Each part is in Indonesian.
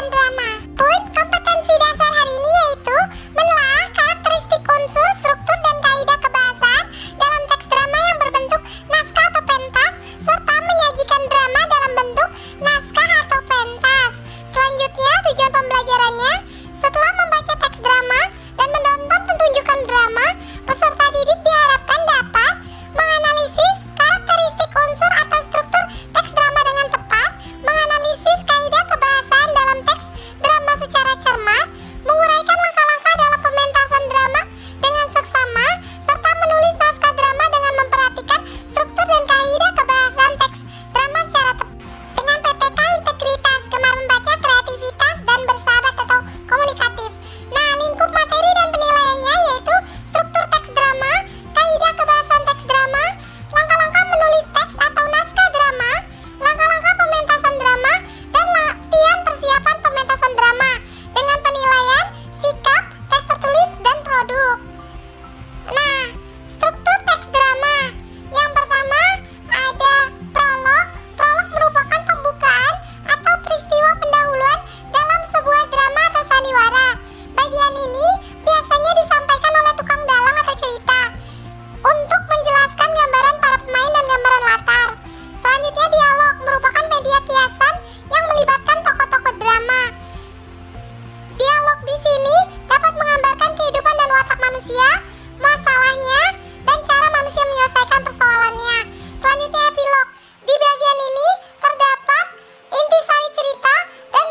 pembukaan drama. Poin kompetensi dasar hari ini yaitu menelaah karakteristik unsur, struktur, dan kaidah kebahasaan dalam teks drama yang berbentuk naskah atau pentas, serta menyajikan drama dalam bentuk naskah atau pentas. Selanjutnya, tujuan pembelajarannya, setelah membaca teks drama dan menonton pertunjukan drama, peserta didik diharapkan dapat menganalisis karakteristik unsur atau struktur teks drama dengan tepat, menganalisis kaidah kebahasaan dalam teks drama secara cermat, menguraikan langkah-langkah dalam pementasan drama dengan seksama, serta menulis naskah drama dengan memperhatikan struktur dan kaidah kebahasaan teks drama secara tepat. Dengan PPK integritas, gemar membaca, kreativitas, dan bersahabat atau komunikatif. Nah, lingkup materi dan penilaiannya yaitu struktur teks drama, kaidah kebahasaan teks drama, langkah-langkah menulis teks atau naskah drama, langkah-langkah pementasan drama, dan latihan persiapan pementasan drama. Dengan penilaian, sikap, tes tertulis, dan produk. Nah, struktur teks drama. Yang pertama ada prolog. Prolog merupakan pembukaan atau peristiwa pendahuluan dalam sebuah drama atau sandiwara. Bagian ini biasanya disampaikan oleh tukang dalang atau cerita untuk menjelaskan gambaran para pemain dan gambaran latar. Selanjutnya, dialog merupakan media kiasan yang melibatkan tokoh-tokoh drama. Dialog di sini dapat menggambarkan kehidupan dan watak manusia, masalahnya, dan cara manusia menyelesaikan persoalannya. Selanjutnya, epilog. Di bagian ini terdapat intisari cerita dan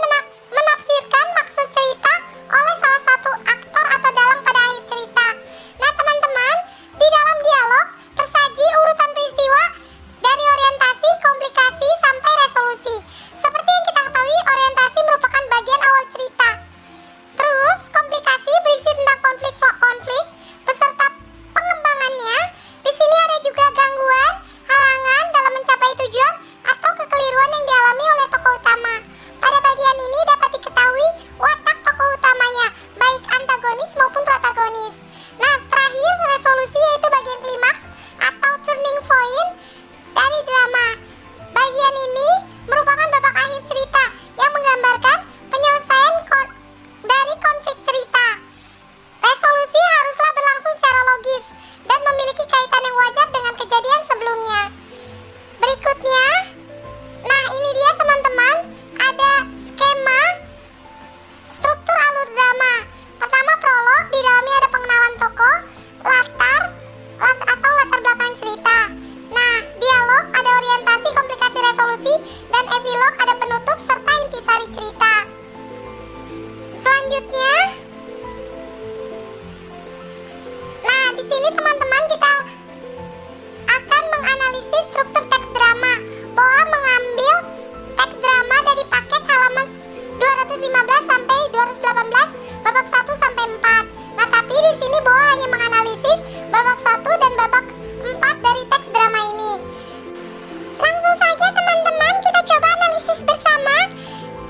menafsirkan maksud cerita oleh salah satu aktor atau dalang pada akhir cerita. Nah, teman-teman, di dalam dialog tersaji urutan peristiwa dari orientasi, komplikasi, sampai resolusi. Seperti yang kita ketahui, orientasi merupakan bagian awal cerita. Terus, komplikasi berisi tentang konflik beserta pengembangannya. Di sini ada juga gangguan, halangan dalam mencapai tujuan, atau kekeliruan yang dialami oleh tokoh utama. Pada bagian ini dapat diketahui watak tokoh utamanya, baik antagonis maupun protagonis. Nah, terakhir resolusi yaitu bagian klimaks atau turning point dari drama. Bagian ini merupakan babak akhir cerita yang menggambarkan penyelesaian dari konflik cerita. Resolusi haruslah berlangsung secara logis dan memiliki kaitan yang wajar dengan kejadian sebelumnya. Berikutnya, nah ini dia teman-teman, ada skema struktur alur drama. Pertama, prolog, di dalamnya ada pengenalan tokoh, latar belakang cerita. Nah, dialog ada orientasi, komplikasi, resolusi, dan epilog ada penutup serta intisari cerita. Selanjutnya, nah di sini teman-teman kita akan menganalisis struktur teks drama. Boa mengambil teks drama dari paket halaman 215 sampai 218, babak 1 sampai 4. Nah, tapi di sini Boa hanya menganalisis babak 1 dan babak 4 dari teks drama ini. Langsung saja teman-teman, kita coba analisis bersama.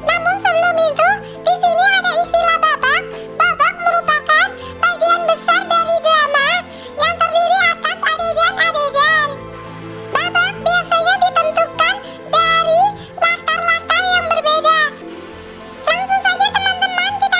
Namun sebelum itu, di sini ada istilah babak. Babak merupakan bagian besar dari drama yang terdiri atas adegan-adegan. Babak biasanya ditentukan dari latar-latar yang berbeda. Langsung saja teman-teman, kita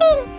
penting.